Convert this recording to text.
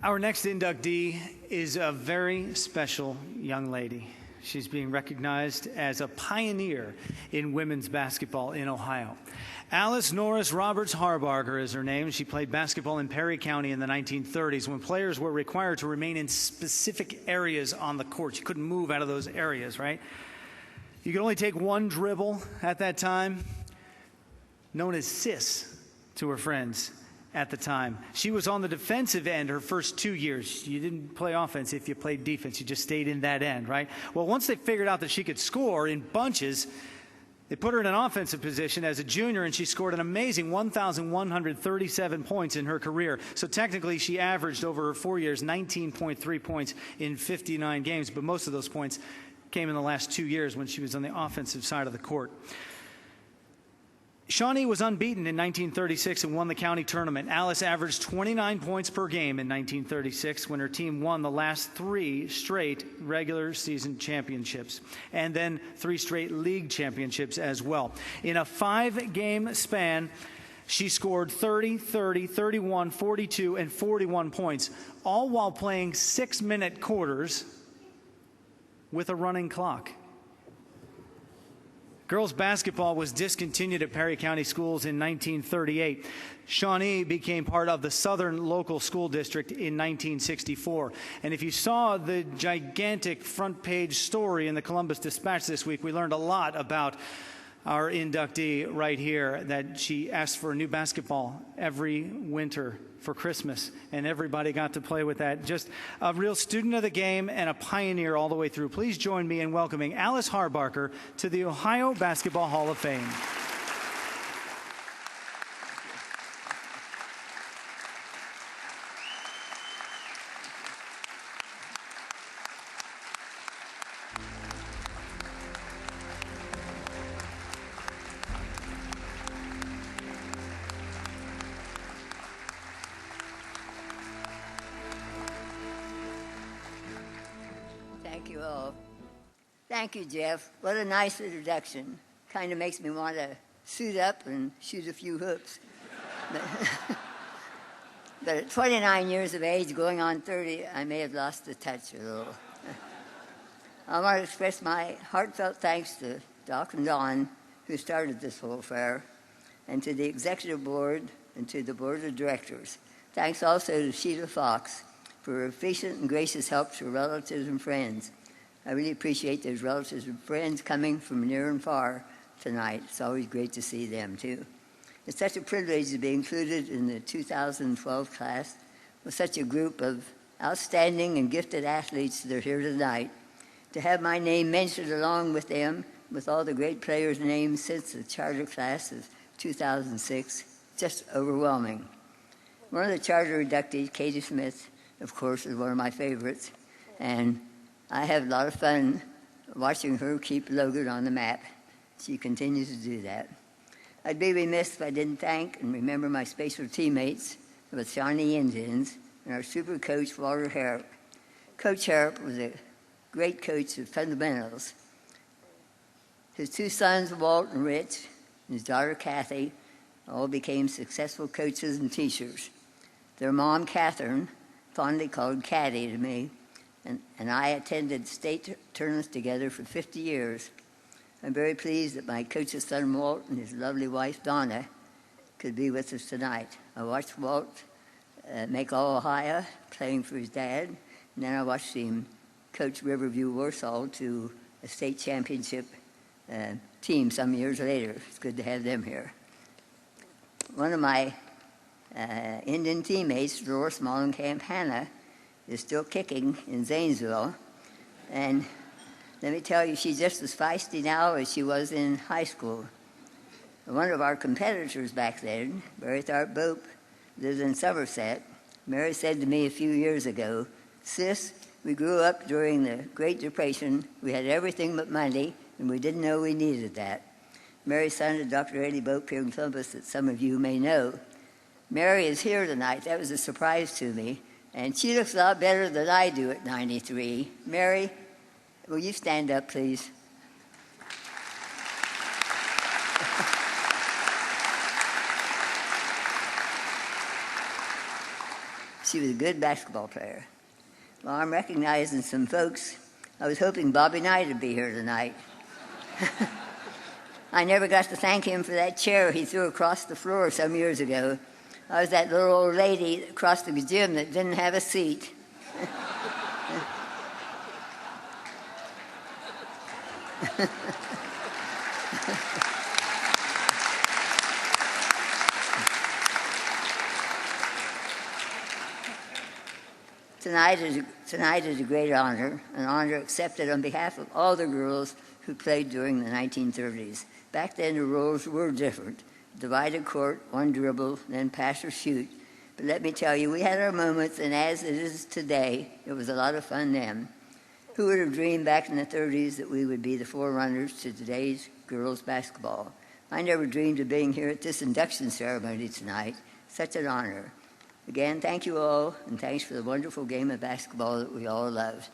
Our next inductee is a very special young lady. She's being recognized as a pioneer in women's basketball in Ohio. Alice Norris Roberts Harbarger is her name. She played basketball in Perry County in the 1930s when players were required to remain in specific areas on the court. You couldn't move out of those areas, right? You could only take one dribble at that time, known as sis to her friends at the time. She was on the defensive end her first 2 years. You didn't play offense if you played defense. You just stayed in that end, right? Well, once they figured out that she could score in bunches, they put her in an offensive position as a junior, and she scored an amazing 1,137 points in her career. So technically, she averaged over her 4 years 19.3 points in 59 games, but most of those points came in the last 2 years when she was on the offensive side of the court. Shawnee was unbeaten in 1936 and won the county tournament. Alice averaged 29 points per game in 1936 when her team won the last 3 straight regular season championships and then 3 straight league championships as well. In a 5-game span, she scored 30, 30, 31, 42, and 41 points, all while playing 6-minute quarters with a running clock. Girls basketball was discontinued at Perry County Schools in 1938. Shawnee became part of the Southern Local School District in 1964. And if you saw the gigantic front page story in the Columbus Dispatch this week, we learned a lot about our inductee right here, that she asked for a new basketball every winter for Christmas, and everybody got to play with that. Just a real student of the game and a pioneer all the way through. Please join me in welcoming Alice Harbarger to the Ohio Basketball Hall of Fame. Thank you all. Thank you, Jeff. What a nice introduction. Kind of makes me want to suit up and shoot a few hoops. But at 29 years of age, going on 30, I may have lost the touch a little. I want to express my heartfelt thanks to Doc and Don, who started this whole affair, and to the executive board and to the board of directors. Thanks also to Sheila Fox for her efficient and gracious help to relatives and friends. I really appreciate those relatives and friends coming from near and far tonight. It's always great to see them, too. It's such a privilege to be included in the 2012 class with such a group of outstanding and gifted athletes that are here tonight. To have my name mentioned along with them, with all the great players' names since the charter class of 2006, just overwhelming. One of the charter inductees, Katie Smith, of course, is one of my favorites, and I have a lot of fun watching her keep Logan on the map. She continues to do that. I'd be remiss if I didn't thank and remember my special teammates with Shawnee Indians and our super coach, Walter Harrop. Coach Harrop was a great coach of fundamentals. His 2 sons, Walt and Rich, and his daughter, Kathy, all became successful coaches and teachers. Their mom, Catherine, fondly called Caddy to me, and I attended state tournaments together for 50 years. I'm very pleased that my coach's son, Walt, and his lovely wife, Donna, could be with us tonight. I watched Walt make All-Ohio, playing for his dad, and then I watched him coach Riverview Warsaw to a state championship team some years later. It's good to have them here. One of my Indian teammates, Doris Mollenkamp Hannah, is still kicking in Zanesville. And let me tell you, she's just as feisty now as she was in high school. One of our competitors back then, Mary Tharp Bope, lives in Somerset. Mary said to me a few years ago, "Sis, we grew up during the Great Depression. We had everything but money, and we didn't know we needed that." Mary's son is Dr. Eddie Bope here in Columbus, that some of you may know. Mary is here tonight. That was a surprise to me. And she looks a lot better than I do at 93. Mary, will you stand up, please? She was a good basketball player. Well, I'm recognizing some folks. I was hoping Bobby Knight would be here tonight. I never got to thank him for that chair he threw across the floor some years ago. I was that little old lady across the gym that didn't have a seat. Tonight is a great honor, an honor accepted on behalf of all the girls who played during the 1930s. Back then, the rules were different. Divided court, one dribble, then pass or shoot. But let me tell you, we had our moments, and as it is today, it was a lot of fun then. Who would have dreamed back in the 30s that we would be the forerunners to today's girls' basketball? I never dreamed of being here at this induction ceremony tonight. Such an honor. Again, thank you all, and thanks for the wonderful game of basketball that we all loved.